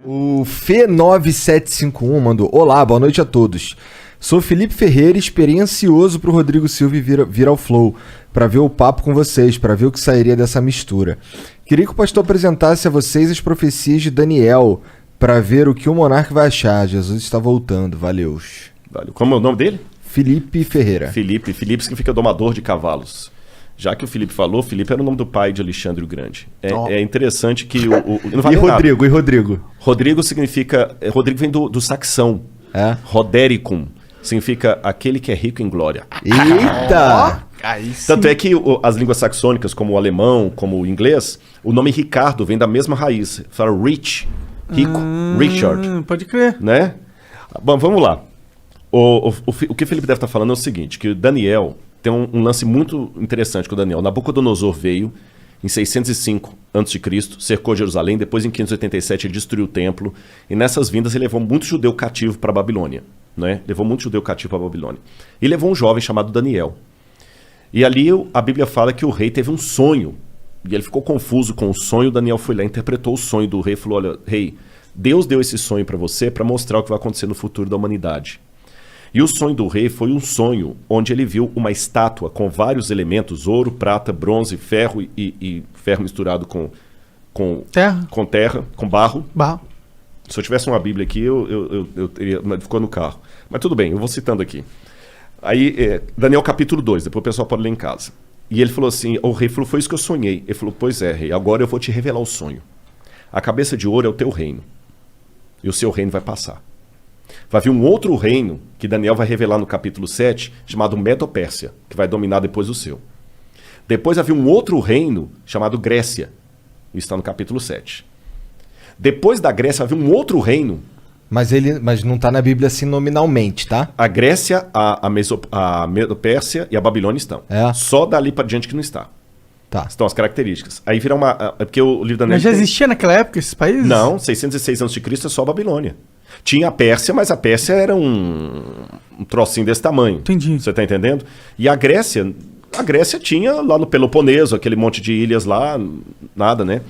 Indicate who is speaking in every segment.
Speaker 1: O Fê9751 mandou: Olá, boa noite a todos. Sou Felipe Ferreira e esperei ansioso pro Rodrigo Silva vir ao Flow, para ver o papo com vocês, para ver o que sairia dessa mistura. Queria que o pastor apresentasse a vocês as profecias de Daniel, para ver o que o monarca vai achar. Jesus está voltando, valeu.
Speaker 2: Como é o nome dele?
Speaker 1: Felipe Ferreira.
Speaker 2: Felipe significa domador de cavalos. Já que o Felipe falou, Felipe era o nome do pai de Alexandre o Grande. É interessante que não vale
Speaker 1: E Rodrigo?
Speaker 2: Rodrigo significa... Rodrigo vem do saxão.
Speaker 1: É?
Speaker 2: Rodericum. Significa aquele que é rico em glória.
Speaker 1: Eita!
Speaker 2: Tanto é que as línguas saxônicas, como o alemão, como o inglês, o nome Ricardo vem da mesma raiz. Fala rich, rico, Richard.
Speaker 3: Pode crer.
Speaker 2: Né? Bom, vamos lá. O que o Felipe deve estar falando é o seguinte, que o Daniel... Tem um lance muito interessante com o Daniel. Nabucodonosor veio em 605 a.C., cercou Jerusalém, depois em 587 ele destruiu o templo, e nessas vindas ele levou muito judeu cativo para a Babilônia. Né? Levou muito judeu cativo para a Babilônia. E levou um jovem chamado Daniel. E ali a Bíblia fala que o rei teve um sonho, e ele ficou confuso com o sonho. Daniel foi lá, interpretou o sonho do rei e falou: olha, rei, Deus deu esse sonho para você para mostrar o que vai acontecer no futuro da humanidade. E o sonho do rei foi um sonho onde ele viu uma estátua com vários elementos: ouro, prata, bronze, ferro e ferro misturado com terra, com barro. Se eu tivesse uma Bíblia aqui, eu teria... Mas ficou no carro. Mas tudo bem, eu vou citando aqui. Aí, Daniel capítulo 2, depois o pessoal pode ler em casa. E ele falou assim, o rei falou: foi isso que eu sonhei. Ele falou: pois é, rei, agora eu vou te revelar o sonho. A cabeça de ouro é o teu reino. E o seu reino vai passar. Vai vir um outro reino, que Daniel vai revelar no capítulo 7, chamado Medo-Pérsia, que vai dominar depois o seu. Depois vai vir um outro reino, chamado Grécia. Isso está no capítulo 7. Depois da Grécia vai vir um outro reino.
Speaker 1: Mas não está na Bíblia assim nominalmente, tá?
Speaker 2: A Grécia, a Medo-Pérsia e a Babilônia estão. Só dali para diante que não está.
Speaker 1: Tá.
Speaker 2: Estão as características. Aí vira uma... porque o livro da Daniel...
Speaker 3: Mas já existia naquela época esses países?
Speaker 2: Não, 606 a.C. é só a Babilônia. Tinha a Pérsia, mas a Pérsia era um trocinho desse tamanho.
Speaker 3: Entendi.
Speaker 2: Você tá entendendo? E a Grécia tinha lá no Peloponeso, aquele monte de ilhas lá, nada, né?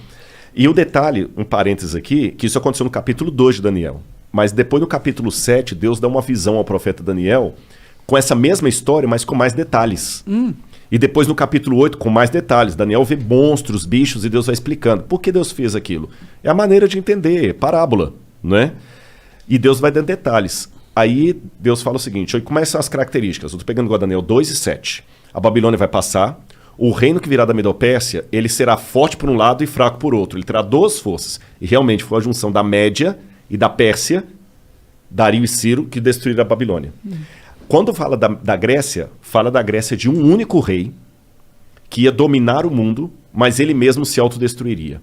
Speaker 2: E o detalhe, um parênteses aqui, que isso aconteceu no capítulo 2 de Daniel. Mas depois no capítulo 7, Deus dá uma visão ao profeta Daniel com essa mesma história, mas com mais detalhes. E depois no capítulo 8, com mais detalhes. Daniel vê monstros, bichos, e Deus vai explicando. Por que Deus fez aquilo? É a maneira de entender, parábola, não é? E Deus vai dando detalhes. Aí Deus fala o seguinte: como são as características? Eu estou pegando igual Daniel 2 e 7. A Babilônia vai passar. O reino que virá da Medo-Pérsia, ele será forte por um lado e fraco por outro. Ele terá duas forças. E realmente foi a junção da Média e da Pérsia, Dario e Ciro, que destruíram a Babilônia. Quando fala da Grécia, fala da Grécia de um único rei que ia dominar o mundo, mas ele mesmo se autodestruiria.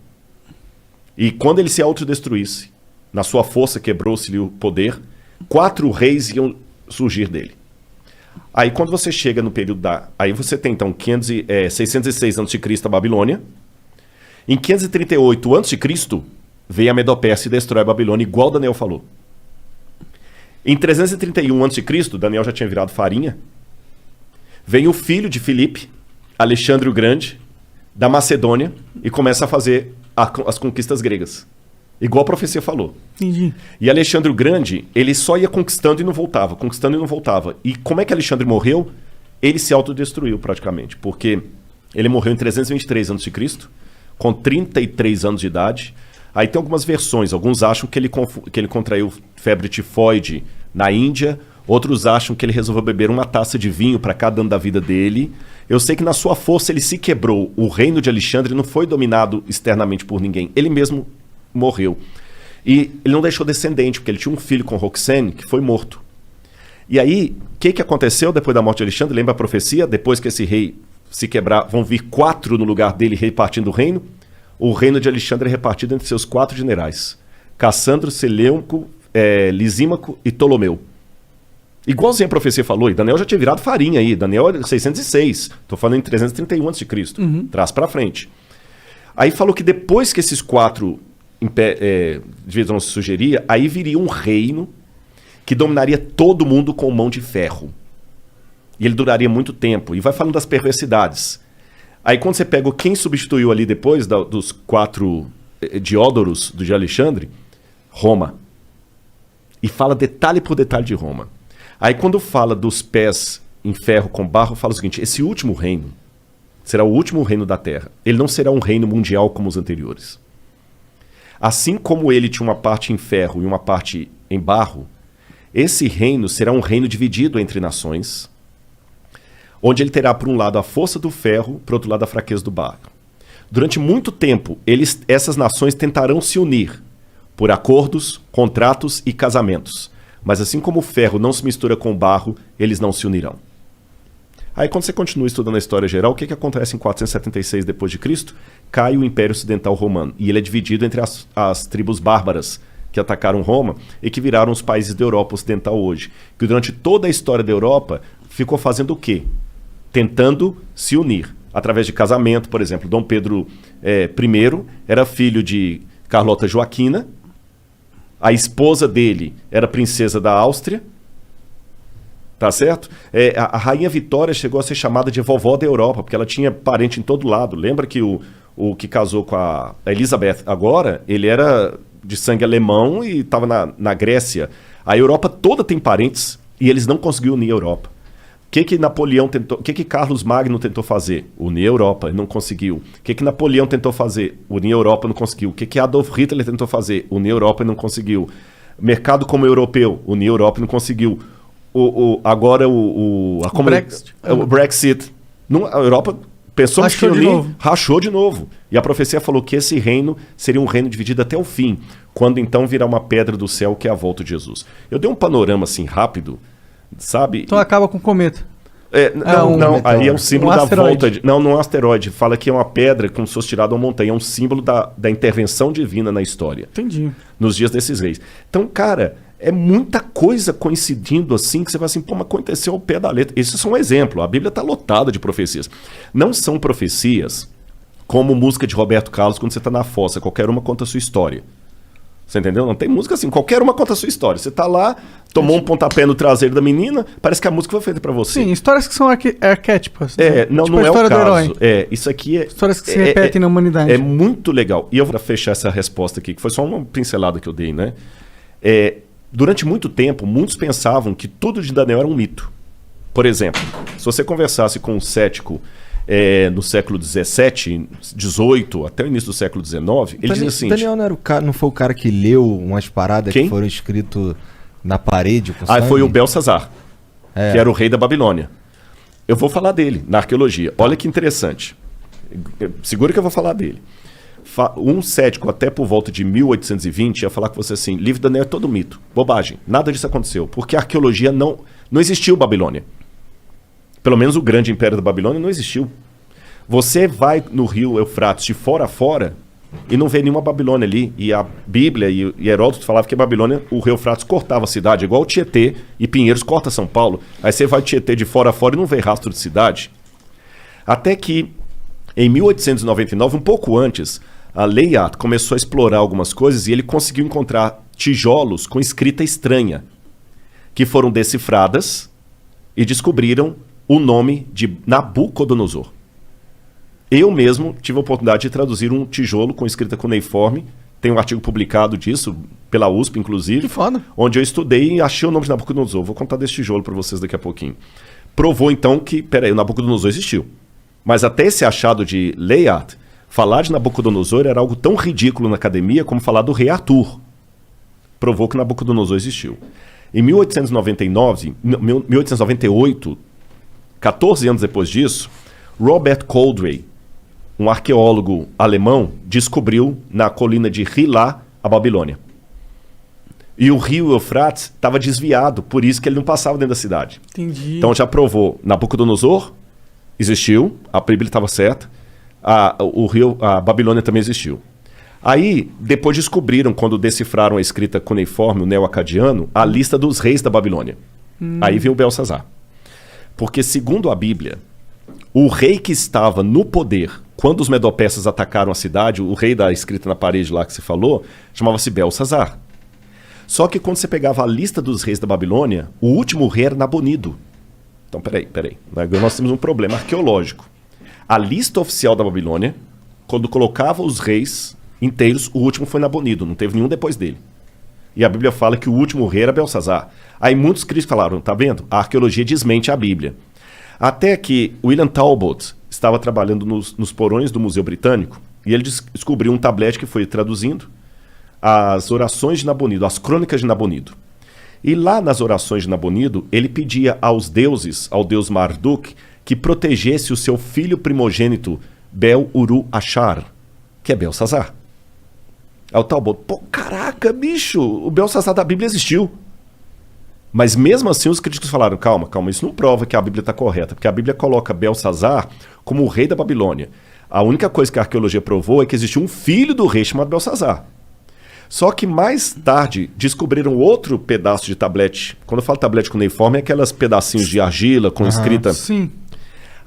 Speaker 2: E quando ele se autodestruísse, na sua força quebrou-se-lhe o poder, 4 reis iam surgir dele. Aí quando você chega no período aí você tem então 606 a.C. a Babilônia. Em 538 a.C. veio a Medo-Pérsia e destrói a Babilônia, igual Daniel falou. Em 331 a.C., Daniel já tinha virado farinha. Vem o filho de Filipe, Alexandre o Grande, da Macedônia, e começa a fazer as conquistas gregas. Igual a profecia falou.
Speaker 3: Entendi.
Speaker 2: E Alexandre o Grande, ele só ia conquistando e não voltava, conquistando e não voltava. E como é que Alexandre morreu? Ele se autodestruiu praticamente, porque ele morreu em 323 a.C., com 33 anos de idade. Aí tem algumas versões, alguns acham que ele contraiu febre tifoide na Índia, outros acham que ele resolveu beber uma taça de vinho para cada ano da vida dele. Eu sei que na sua força ele se quebrou. O reino de Alexandre não foi dominado externamente por ninguém, ele mesmo morreu. E ele não deixou descendente, porque ele tinha um filho com Roxane que foi morto. E aí, o que aconteceu depois da morte de Alexandre? Lembra a profecia? Depois que esse rei se quebrar, vão vir 4 no lugar dele repartindo o reino. O reino de Alexandre é repartido entre seus 4 generais: Cassandro, Seleuco, Lisímaco e Ptolomeu. Igualzinho a profecia falou, e Daniel já tinha virado farinha aí. Daniel é 606, estou falando em 331 a.C., traz para frente. Aí falou que depois que esses 4 divisões se sugeria, aí viria um reino que dominaria todo mundo com mão de ferro. E ele duraria muito tempo. E vai falando das perversidades. Aí quando você pega quem substituiu ali depois dos 4 Diódoros de Alexandre, Roma. E fala detalhe por detalhe de Roma. Aí quando fala dos pés em ferro com barro, fala o seguinte: esse último reino será o último reino da terra. Ele não será um reino mundial como os anteriores. Assim como ele tinha uma parte em ferro e uma parte em barro, esse reino será um reino dividido entre nações, onde ele terá, por um lado, a força do ferro, por outro lado, a fraqueza do barro. Durante muito tempo, essas nações tentarão se unir por acordos, contratos e casamentos. Mas assim como o ferro não se mistura com o barro, eles não se unirão. Aí quando você continua estudando a história geral, o que acontece em 476 d.C.? Cai o Império Ocidental Romano, e ele é dividido entre as tribos bárbaras que atacaram Roma e que viraram os países da Europa Ocidental hoje. Que durante toda a história da Europa ficou fazendo o quê? Tentando se unir. Através de casamento, por exemplo, Dom Pedro I era filho de Carlota Joaquina, a esposa dele era princesa da Áustria, tá certo? A Rainha Vitória chegou a ser chamada de vovó da Europa, porque ela tinha parente em todo lado. Lembra que o que casou com a Elizabeth agora, ele era de sangue alemão e estava na Grécia. A Europa toda tem parentes e eles não conseguiram unir a Europa. O que Napoleão tentou? O que Carlos Magno tentou fazer? Unir a Europa, não conseguiu. O que Napoleão tentou fazer? Unir a Europa, não conseguiu. O que Adolf Hitler tentou fazer? Unir a Europa e não conseguiu. Mercado como europeu, unir a Europa e não conseguiu. Agora o Brexit. A Europa pensou que unir, rachou de novo. E a profecia falou que esse reino seria um reino dividido até o fim, quando então virá uma pedra do céu, que é a volta de Jesus. Eu dei um panorama assim rápido, sabe?
Speaker 3: Então acaba com o cometa.
Speaker 2: Não, aí é um símbolo da volta. Não é um asteroide. Fala que é uma pedra como se fosse tirada uma montanha. É um símbolo da intervenção divina na história.
Speaker 3: Entendi.
Speaker 2: Nos dias desses reis. Então, cara, é muita coisa coincidindo assim, que você vai assim, mas aconteceu ao pé da letra. Esse é só um exemplo. A Bíblia está lotada de profecias. Não são profecias como música de Roberto Carlos quando você está na fossa. Qualquer uma conta a sua história. Você entendeu? Não tem música assim. Qualquer uma conta a sua história. Você tá lá, tomou um pontapé no traseiro da menina, parece que a música foi feita pra você.
Speaker 3: Sim, histórias que são arquétipas.
Speaker 2: Não,
Speaker 3: tipo
Speaker 2: não é o caso.
Speaker 3: Do herói.
Speaker 2: Isso aqui é...
Speaker 3: Histórias que se repetem na humanidade.
Speaker 2: É muito legal. E eu vou fechar essa resposta aqui, que foi só uma pincelada que eu dei, né? Durante muito tempo, muitos pensavam que tudo de Daniel era um mito. Por exemplo, se você conversasse com um cético no século XVII, XVIII, até o início do século XIX, ele dizia assim...
Speaker 1: Daniel não foi o cara que leu umas paradas que foram escritas na parede com sangue?
Speaker 2: Foi o Belsazar, que era o rei da Babilônia. Eu vou falar dele na arqueologia. Olha que interessante. Segura que eu vou falar dele. Um cético, até por volta de 1820, ia falar com você assim: livro de Daniel é todo mito, bobagem, nada disso aconteceu, porque a arqueologia não existiu Babilônia. Pelo menos o grande império da Babilônia não existiu. Você vai no rio Eufrates de fora a fora e não vê nenhuma Babilônia ali. E a Bíblia e Heródoto falavam que a Babilônia, o rio Eufrates cortava a cidade, igual o Tietê e Pinheiros corta São Paulo. Aí você vai Tietê de fora a fora e não vê rastro de cidade. Até que, em 1899, um pouco antes, a Layard começou a explorar algumas coisas e ele conseguiu encontrar tijolos com escrita estranha, que foram decifradas e descobriram o nome de Nabucodonosor. Eu mesmo tive a oportunidade de traduzir um tijolo com escrita cuneiforme. Tem um artigo publicado disso, pela USP, inclusive.
Speaker 3: Que foda.
Speaker 2: Onde eu estudei e achei o nome de Nabucodonosor. Vou contar desse tijolo para vocês daqui a pouquinho. Provou, então, que, o Nabucodonosor existiu. Mas até esse achado de Layard, falar de Nabucodonosor era algo tão ridículo na academia como falar do rei Arthur. Provou que Nabucodonosor existiu. Em 1898, 14 anos depois disso, Robert Coldray, um arqueólogo alemão, descobriu na colina de Hilá a Babilônia. E o rio Eufrates estava desviado, por isso que ele não passava dentro da cidade.
Speaker 3: Entendi.
Speaker 2: Então já provou, Nabucodonosor existiu, a Bíblia estava certa, a Babilônia também existiu. Aí, depois descobriram, quando decifraram a escrita cuneiforme, o neo-acadiano, a lista dos reis da Babilônia. Aí veio o Belsazar. Porque, segundo a Bíblia, o rei que estava no poder quando os medo-persas atacaram a cidade, o rei da escrita na parede lá que se falou, chamava-se Belsazar. Só que quando você pegava a lista dos reis da Babilônia, o último rei era Nabonido. Então, peraí. Agora nós temos um problema arqueológico. A lista oficial da Babilônia, quando colocava os reis inteiros, o último foi Nabonido, não teve nenhum depois dele. E a Bíblia fala que o último rei era Belsazar. Aí muitos críticos falaram, tá vendo? A arqueologia desmente a Bíblia. Até que William Talbot estava trabalhando nos porões do Museu Britânico e ele descobriu um tablete que foi traduzindo as orações de Nabonido, as crônicas de Nabonido. E lá nas orações de Nabonido, ele pedia aos deuses, ao deus Marduk, que protegesse o seu filho primogênito, Bel-Uru-Achar, que é Belsazar. Aí o Talbot, pô, caraca, bicho, o Belsazar da Bíblia existiu. Mas mesmo assim os críticos falaram, calma, isso não prova que a Bíblia está correta, porque a Bíblia coloca Belsazar como o rei da Babilônia. A única coisa que a arqueologia provou é que existiu um filho do rei chamado Belsazar. Só que mais tarde descobriram outro pedaço de tablete. Quando eu falo tablete cuneiforme, é aquelas pedacinhos de argila com escrita.
Speaker 3: Sim.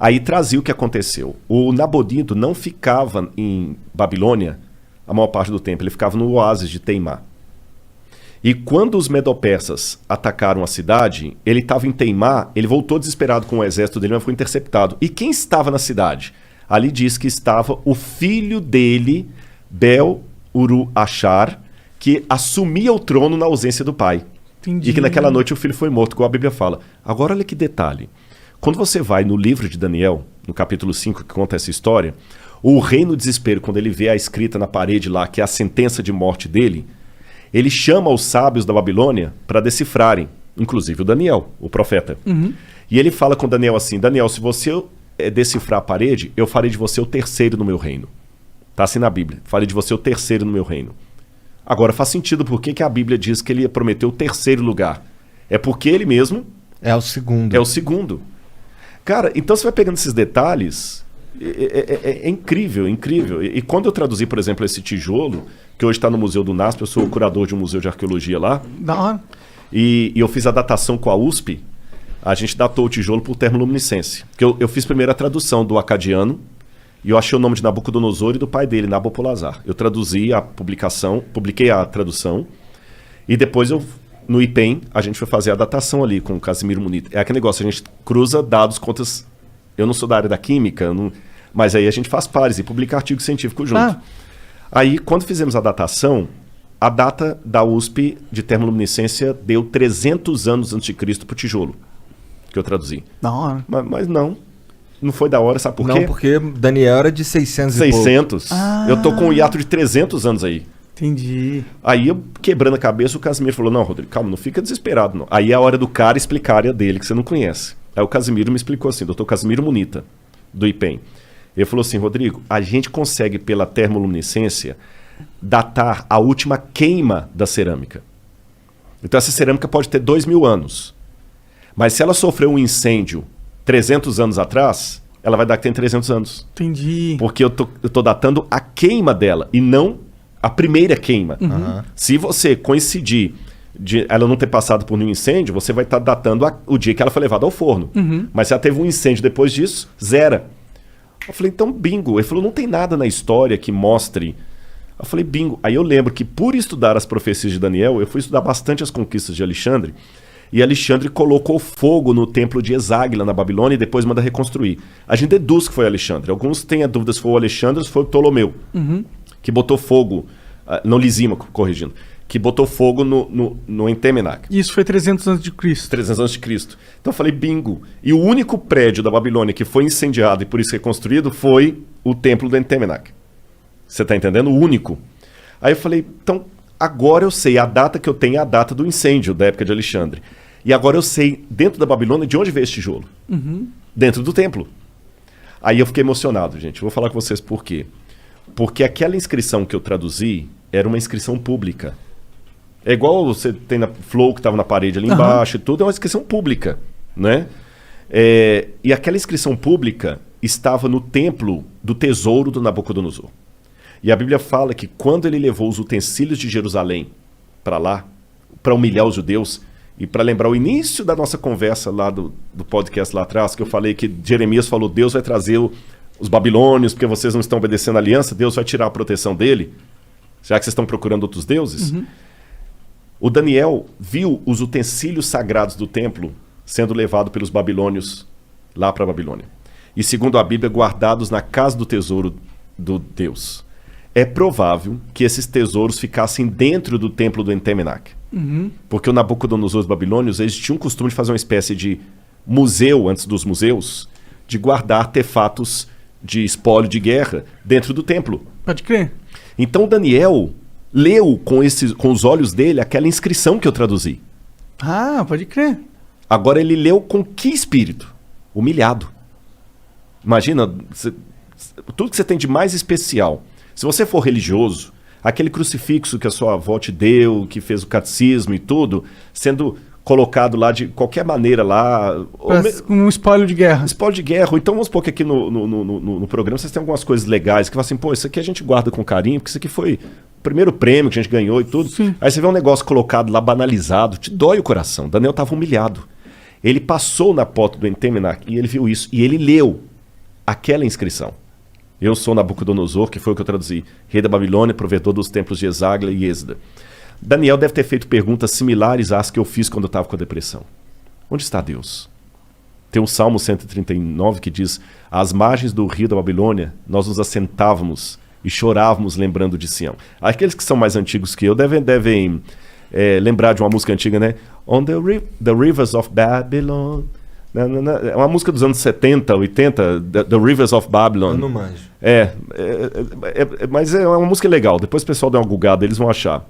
Speaker 2: Aí trazia o que aconteceu. O Nabonido não ficava em Babilônia a maior parte do tempo, ele ficava no oásis de Teimá. E quando os medo-persas atacaram a cidade, ele estava em Teimá, ele voltou desesperado com o exército dele, mas foi interceptado. E quem estava na cidade? Ali diz que estava o filho dele, Bel-Uru-Achar, que assumia o trono na ausência do pai.
Speaker 3: Entendi.
Speaker 2: E que naquela noite o filho foi morto, como a Bíblia fala. Agora olha que detalhe. Quando você vai no livro de Daniel, no capítulo 5, que conta essa história, o rei no desespero, quando ele vê a escrita na parede lá, que é a sentença de morte dele, ele chama os sábios da Babilônia para decifrarem, inclusive o Daniel, o profeta.
Speaker 3: Uhum.
Speaker 2: E ele fala com Daniel assim, Daniel, se você decifrar a parede, eu farei de você o terceiro no meu reino. Está assim na Bíblia, farei de você o terceiro no meu reino. Agora faz sentido por que a Bíblia diz que ele prometeu o terceiro lugar. É porque ele mesmo
Speaker 1: É o segundo.
Speaker 2: é o segundo. Cara, então você vai pegando esses detalhes, é incrível, incrível. E quando eu traduzi, por exemplo, esse tijolo, que hoje está no Museu do NASP, eu sou o curador de um museu de arqueologia lá,
Speaker 3: Da hora.
Speaker 2: e eu fiz a datação com a USP, a gente datou o tijolo por termoluminescência. Porque eu fiz primeiro a tradução do acadiano, e eu achei o nome de Nabucodonosor e do pai dele, Nabopolassar. Eu traduzi a publicação, publiquei a tradução, e depois no IPEM, a gente foi fazer a datação ali com o Casimiro Munita. É aquele negócio, a gente cruza dados, contas. Eu não sou da área da química, mas aí a gente faz pares e publica artigo científico junto.
Speaker 3: Ah.
Speaker 2: Aí, quando fizemos a datação, a data da USP de termoluminescência deu 300 anos antes de Cristo para o tijolo, que eu traduzi.
Speaker 3: Da hora.
Speaker 2: Mas não foi da hora, sabe por quê?
Speaker 1: Não, porque Daniel era de 600 e pouco.
Speaker 2: 600.
Speaker 3: Ah.
Speaker 2: Eu tô com um hiato de 300 anos aí.
Speaker 3: Entendi.
Speaker 2: Aí eu, quebrando a cabeça, o Casimiro falou, não, Rodrigo, calma, não fica desesperado, não. Aí é a hora do cara explicar a área dele, que você não conhece. Aí o Casimiro me explicou assim, doutor Casimiro Munita, do IPEM. Ele falou assim, Rodrigo, a gente consegue, pela termoluminescência, datar a última queima da cerâmica. Então essa cerâmica pode ter 2.000 anos. Mas se ela sofreu um incêndio 300 anos atrás, ela vai dar que tem 300 anos.
Speaker 3: Entendi.
Speaker 2: Porque eu tô datando a queima dela e não a primeira queima.
Speaker 1: Uhum.
Speaker 2: Se você coincidir de ela não ter passado por nenhum incêndio, você vai estar datando o dia que ela foi levada ao forno.
Speaker 3: Uhum.
Speaker 2: Mas se ela teve um incêndio depois disso, zera. Eu falei, então bingo. Ele falou, não tem nada na história que mostre. Eu falei, bingo. Aí eu lembro que por estudar as profecias de Daniel, eu fui estudar bastante as conquistas de Alexandre, e Alexandre colocou fogo no templo de Eságuila, na Babilônia, e depois manda reconstruir. A gente deduz que foi Alexandre. Alguns têm a dúvida se foi o Alexandre ou se foi o Ptolomeu, que botou fogo, não Lisímaco, corrigindo, que botou fogo no Entemenac.
Speaker 3: Isso foi 300 anos de Cristo.
Speaker 2: 300 anos de Cristo. Então eu falei, bingo. E o único prédio da Babilônia que foi incendiado e por isso reconstruído foi o templo do Entemenac. Você está entendendo? O único. Aí eu falei, então agora eu sei, a data que eu tenho é a data do incêndio da época de Alexandre. E agora eu sei, dentro da Babilônia, de onde veio esse tijolo. Dentro do templo. Aí eu fiquei emocionado, gente. Vou falar com vocês por quê. Porque aquela inscrição que eu traduzi era uma inscrição pública. É igual você tem na Flow que estava na parede ali embaixo e tudo, é uma inscrição pública, né? E aquela inscrição pública estava no templo do tesouro do Nabucodonosor. E a Bíblia fala que quando ele levou os utensílios de Jerusalém para lá, para humilhar os judeus, e para lembrar o início da nossa conversa lá do podcast lá atrás, que eu falei que Jeremias falou, Deus vai trazer os babilônios, porque vocês não estão obedecendo a aliança, Deus vai tirar a proteção dele, já que vocês estão procurando outros deuses. O Daniel viu os utensílios sagrados do templo sendo levados pelos babilônios lá para a Babilônia. E segundo a Bíblia, guardados na casa do tesouro do Deus. É provável que esses tesouros ficassem dentro do templo do Entemenac. Porque o Nabucodonosor e os babilônios, eles tinham o costume de fazer uma espécie de museu, antes dos museus, de guardar artefatos de espólio de guerra dentro do templo.
Speaker 3: Pode crer.
Speaker 2: Então Daniel leu com os olhos dele aquela inscrição que eu traduzi.
Speaker 3: Ah, pode crer.
Speaker 2: Agora ele leu com que espírito? Humilhado. Imagina, tudo que você tem de mais especial. Se você for religioso, aquele crucifixo que a sua avó te deu, que fez o catecismo e tudo, sendo colocado lá de qualquer maneira lá...
Speaker 3: Com um espólio de guerra.
Speaker 2: Espólio de guerra. Ou então vamos supor que aqui no programa vocês têm algumas coisas legais, que falam assim, pô, isso aqui a gente guarda com carinho, porque isso aqui foi o primeiro prêmio que a gente ganhou e tudo.
Speaker 3: Sim.
Speaker 2: Aí você vê um negócio colocado lá, banalizado, te dói o coração. Daniel estava humilhado. Ele passou na porta do Entemenar e ele viu isso. E ele leu aquela inscrição. Eu sou Nabucodonosor, que foi o que eu traduzi. Rei da Babilônia, provedor dos templos de Esagla e Êsda. Daniel deve ter feito perguntas similares às que eu fiz quando eu estava com a depressão. Onde está Deus? Tem o Salmo 139 que diz: às margens do rio da Babilônia, nós nos assentávamos e chorávamos lembrando de Sião. Aqueles que são mais antigos que eu devem lembrar de uma música antiga, né? On the rivers of Babylon. É uma música dos anos 70, 80, The Rivers of Babylon.
Speaker 1: Eu não manjo.
Speaker 2: Mas é uma música legal. Depois o pessoal dá uma googada, eles vão achar.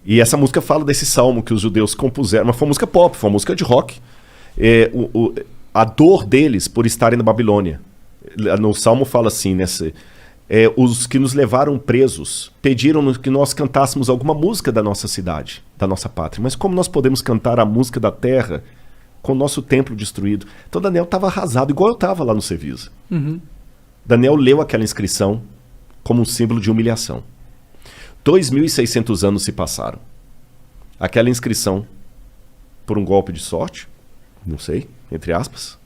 Speaker 2: E essa música fala desse salmo que os judeus compuseram. Mas foi uma música pop, foi uma música de rock. A dor deles por estarem na Babilônia. No salmo fala assim, né? Os que nos levaram presos pediram que nós cantássemos alguma música da nossa cidade, da nossa pátria. Mas como nós podemos cantar a música da terra com o nosso templo destruído? Então Daniel estava arrasado, igual eu estava lá no Cevisa. Daniel leu aquela inscrição como um símbolo de humilhação. 2.600 anos se passaram. Aquela inscrição, por um golpe de sorte, não sei, entre aspas,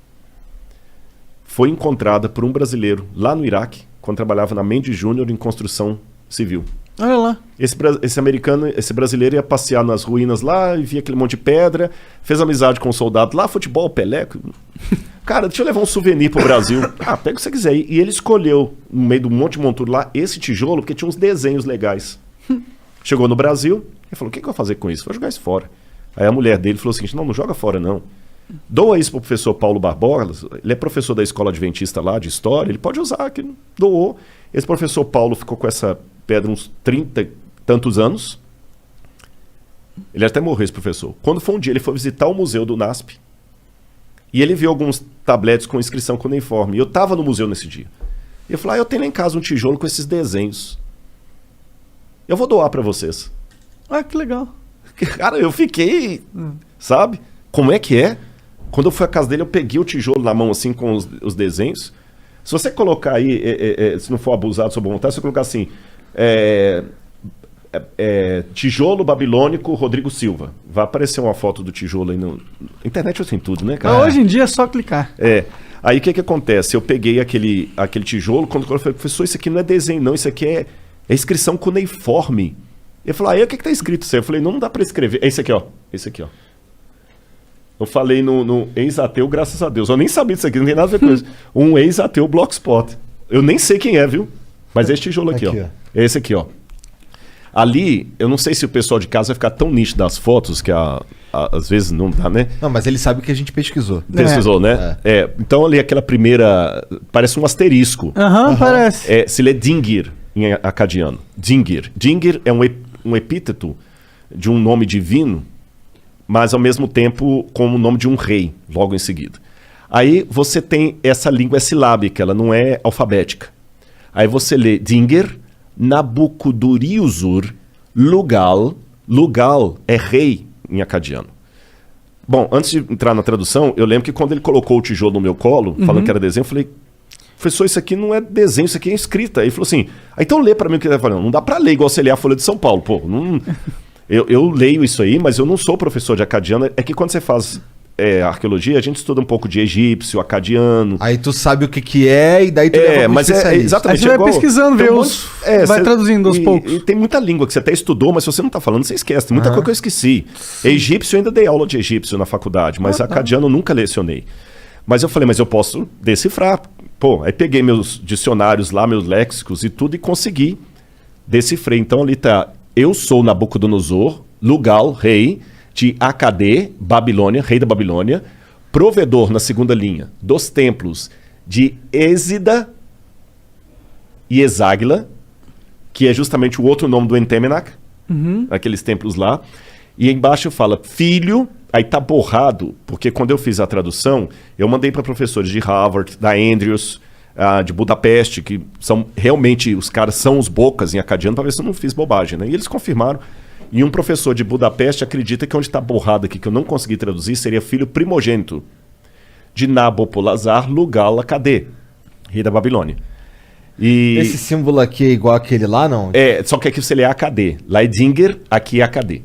Speaker 2: foi encontrada por um brasileiro lá no Iraque, quando trabalhava na Mendes Júnior em construção civil.
Speaker 3: Olha lá.
Speaker 2: Esse brasileiro ia passear nas ruínas lá e via aquele monte de pedra, fez amizade com um soldado lá, futebol, Pelé. Cara, deixa eu levar um souvenir pro Brasil. Pega o que você quiser. E ele escolheu, no meio do monte de monturo lá, esse tijolo, porque tinha uns desenhos legais. Chegou no Brasil e falou: o que eu vou fazer com isso? Vou jogar isso fora. Aí a mulher dele falou o seguinte: não joga fora não. Doa isso pro professor Paulo Barbosa, ele é professor da escola adventista lá, de história, ele pode usar, que doou. Esse professor Paulo ficou com essa pedra uns 30 e tantos anos. Ele até morreu, esse professor. Quando foi um dia, ele foi visitar o museu do NASP e ele viu alguns tabletes com inscrição cuneiforme. E eu estava no museu nesse dia. E eu falei: eu tenho lá em casa um tijolo com esses desenhos. Eu vou doar para vocês.
Speaker 3: Que legal.
Speaker 2: Cara, eu fiquei, sabe? Como é que é? Quando eu fui à casa dele, eu peguei o tijolo na mão, assim, com os desenhos. Se você colocar aí, se não for abusado sobre vontade, se você colocar assim, tijolo babilônico Rodrigo Silva, vai aparecer uma foto do tijolo aí na internet, assim, tudo, né, cara?
Speaker 3: Hoje em dia é só clicar.
Speaker 2: Aí o que acontece? Eu peguei aquele tijolo, quando eu falei: professor, isso aqui não é desenho, não, isso aqui é inscrição cuneiforme. Ele falou: aí o que tá escrito isso aí? Eu falei: não dá para escrever. É esse aqui, ó. Esse aqui, ó. Eu falei no ex-ateu, graças a Deus. Eu nem sabia disso aqui, não tem nada a ver com isso. Um ex-ateu Blogspot. Eu nem sei quem é, viu? Mas é esse tijolo aqui, ó. É esse aqui, ó. Ali, eu não sei se o pessoal de casa vai ficar tão nítido das fotos, que às vezes não dá, né?
Speaker 1: Não, mas ele sabe que a gente pesquisou.
Speaker 2: Pesquisou, né? Então ali aquela primeira... Parece um asterisco.
Speaker 3: Parece.
Speaker 2: Se lê Dingir em acadiano. Dingir. Dingir é um epíteto de um nome divino, mas ao mesmo tempo como o nome de um rei, logo em seguida. Aí você tem essa língua silábica, ela não é alfabética. Aí você lê Dingir, Nabucuduriusur, Lugal. Lugal é rei em acadiano. Bom, antes de entrar na tradução, eu lembro que quando ele colocou o tijolo no meu colo, falando que era desenho, eu falei: professor, isso aqui não é desenho, isso aqui é escrita. Aí ele falou assim: então lê pra mim o que ele tá falando. Não dá pra ler igual você lê a Folha de São Paulo, pô. Não... Eu leio isso aí, mas eu não sou professor de acadiano. É que quando você faz arqueologia, a gente estuda um pouco de egípcio, acadiano.
Speaker 1: Aí tu sabe o que é e daí tu leva pro especialista.
Speaker 2: Exatamente.
Speaker 3: Aí você vai pesquisando, vai traduzindo aos poucos.
Speaker 2: E tem muita língua que você até estudou, mas se você não tá falando, você esquece. Tem muita coisa que eu esqueci. Egípcio, eu ainda dei aula de egípcio na faculdade, mas acadiano eu nunca lecionei. Mas eu falei: mas eu posso decifrar. Pô, aí peguei meus dicionários lá, meus léxicos e tudo, e consegui decifrar. Então ali tá: eu sou Nabucodonosor, Lugal, rei de Acadê, Babilônia, rei da Babilônia, provedor na segunda linha dos templos de Êxida e Exáguila, que é justamente o outro nome do Entemenac, aqueles templos lá. E embaixo fala filho, aí tá borrado, porque quando eu fiz a tradução, eu mandei para professores de Harvard, da Andrews, de Budapeste, que são realmente, os caras são os bocas em acadiano, para ver se eu não fiz bobagem, né? E eles confirmaram. E um professor de Budapeste acredita que onde está borrado aqui, que eu não consegui traduzir, seria filho primogênito de Nabopolassar Lugal Acadê, rei da Babilônia. E
Speaker 1: esse símbolo aqui é igual aquele lá, não?
Speaker 2: Só que aqui você lê Acadê. Lá é Dinger, aqui é Acadê.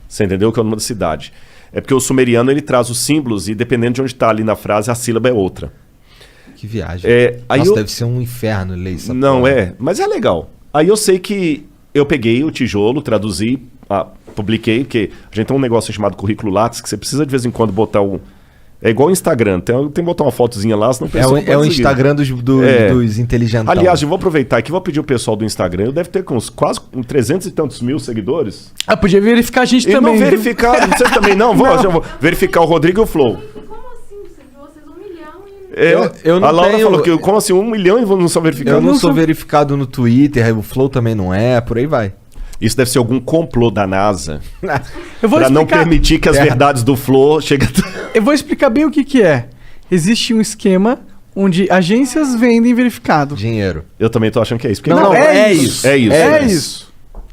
Speaker 2: Você entendeu que é o nome da cidade. É porque o sumeriano ele traz os símbolos e dependendo de onde está ali na frase, a sílaba é outra.
Speaker 1: Que viagem. Nossa, deve ser um inferno ler isso.
Speaker 2: Não, mas é legal. Aí eu sei que eu peguei o tijolo, traduzi, publiquei, porque a gente tem um negócio chamado currículo Lattes, que você precisa de vez em quando botar o... É igual o Instagram, tem que botar uma fotozinha lá, senão o pessoal
Speaker 1: é o Instagram dos inteligentão.
Speaker 2: Aliás, eu vou aproveitar aqui, vou pedir o pessoal do Instagram, eu deve ter com uns quase 300 e tantos mil seguidores.
Speaker 3: Podia verificar a gente também.
Speaker 2: Não verificar, você também não? Eu vou verificar o Rodrigo e o Flow.
Speaker 4: Como assim? Vocês 1 milhão e...
Speaker 1: Eu não
Speaker 2: a Laura
Speaker 1: tenho...
Speaker 2: falou que como assim 1 milhão e não são verificados?
Speaker 1: Eu não sou verificado no Twitter, o Flow também não é, por aí vai.
Speaker 2: Isso deve ser algum complô da NASA
Speaker 3: para
Speaker 2: não permitir que as verdades do Flow cheguem...
Speaker 3: Eu vou explicar bem o que é. Existe um esquema onde agências vendem verificado.
Speaker 1: Dinheiro.
Speaker 2: Eu também tô achando que é isso.
Speaker 1: Não, é isso.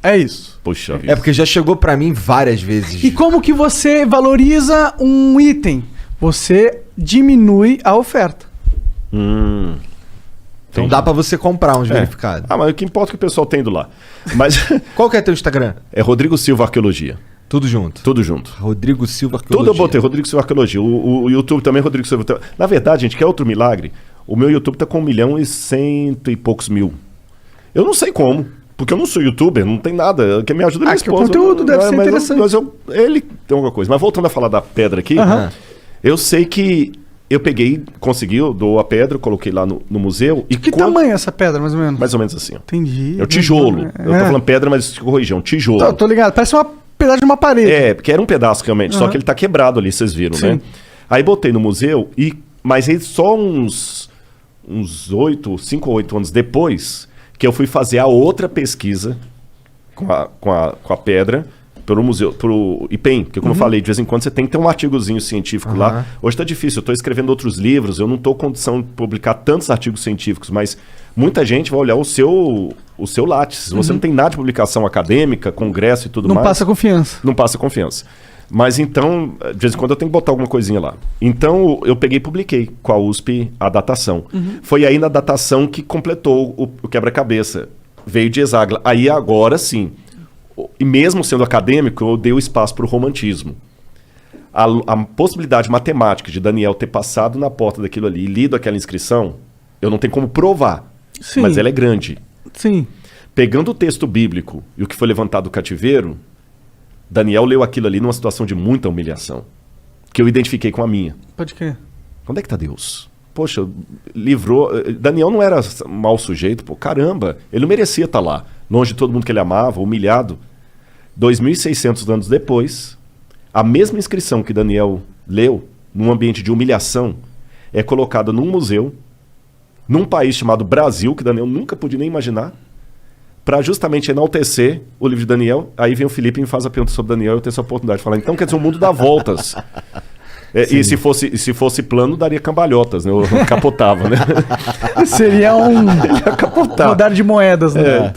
Speaker 3: É isso.
Speaker 2: Puxa vida.
Speaker 1: É porque já chegou pra mim várias vezes.
Speaker 3: E como que você valoriza um item? Você diminui a oferta.
Speaker 1: Então dá pra você comprar uns verificados.
Speaker 2: Mas o que importa é que o pessoal tem indo lá. Mas
Speaker 1: qual que é teu Instagram?
Speaker 2: É Rodrigo Silva Arqueologia.
Speaker 1: Tudo junto?
Speaker 2: Tudo junto.
Speaker 1: Rodrigo Silva Arqueologia.
Speaker 2: Tudo eu botei, Rodrigo Silva Arqueologia. O YouTube também, Rodrigo Silva. Na verdade, gente, quer outro milagre? O meu YouTube tá com 1.100.000 e poucos mil. Eu não sei como, porque eu não sou youtuber, não tem nada. Quem me ajuda é minha esposa.
Speaker 3: O conteúdo deve ser interessante.
Speaker 2: Ele tem alguma coisa. Mas voltando a falar da pedra aqui, eu sei que eu peguei, consegui, eu dou a pedra, coloquei lá no museu. E
Speaker 3: que tamanho é essa pedra, mais ou menos?
Speaker 2: Mais ou menos assim. Ó.
Speaker 3: Entendi.
Speaker 2: É o tijolo. Eu tô falando pedra, mas corrigi, é um tijolo.
Speaker 3: Tô ligado, parece uma pedaço de uma parede.
Speaker 2: Porque era um pedaço realmente, só que ele tá quebrado ali, vocês viram, né? Aí botei no museu, mas aí só uns 5 ou 8 anos depois, que eu fui fazer a outra pesquisa com a pedra, pelo museu, pro IPEM, porque como eu falei, de vez em quando você tem que ter um artigozinho científico lá. Hoje tá difícil, eu tô escrevendo outros livros, eu não tô com condição de publicar tantos artigos científicos, mas muita gente vai olhar o seu Lattes. Se você não tem nada de publicação acadêmica, congresso e tudo mais...
Speaker 3: Não passa confiança.
Speaker 2: Não passa confiança. Mas então, de vez em quando eu tenho que botar alguma coisinha lá. Então eu peguei e publiquei com a USP a datação. Foi aí na datação que completou o quebra-cabeça. Veio de Exáguila. Aí agora sim... E mesmo sendo acadêmico, eu dei o espaço para o romantismo. A possibilidade matemática de Daniel ter passado na porta daquilo ali e lido aquela inscrição, eu não tenho como provar, mas ela é grande.
Speaker 3: Sim.
Speaker 2: Pegando o texto bíblico e o que foi levantado do cativeiro, Daniel leu aquilo ali numa situação de muita humilhação, que eu identifiquei com a minha.
Speaker 3: Pode crer.
Speaker 2: Onde é que está Deus? Poxa, livrou... Daniel não era mau sujeito, pô, caramba, ele não merecia estar lá, longe de todo mundo que ele amava, humilhado. 2.600 anos depois, a mesma inscrição que Daniel leu, num ambiente de humilhação, é colocada num museu, num país chamado Brasil, que Daniel nunca podia nem imaginar, para justamente enaltecer o livro de Daniel. Aí vem o Felipe e me faz a pergunta sobre Daniel, eu tenho essa oportunidade de falar, então quer dizer, o mundo dá voltas. E se fosse plano, daria cambalhotas, né? Eu capotava, né?
Speaker 3: Seria um rodar de moedas, né?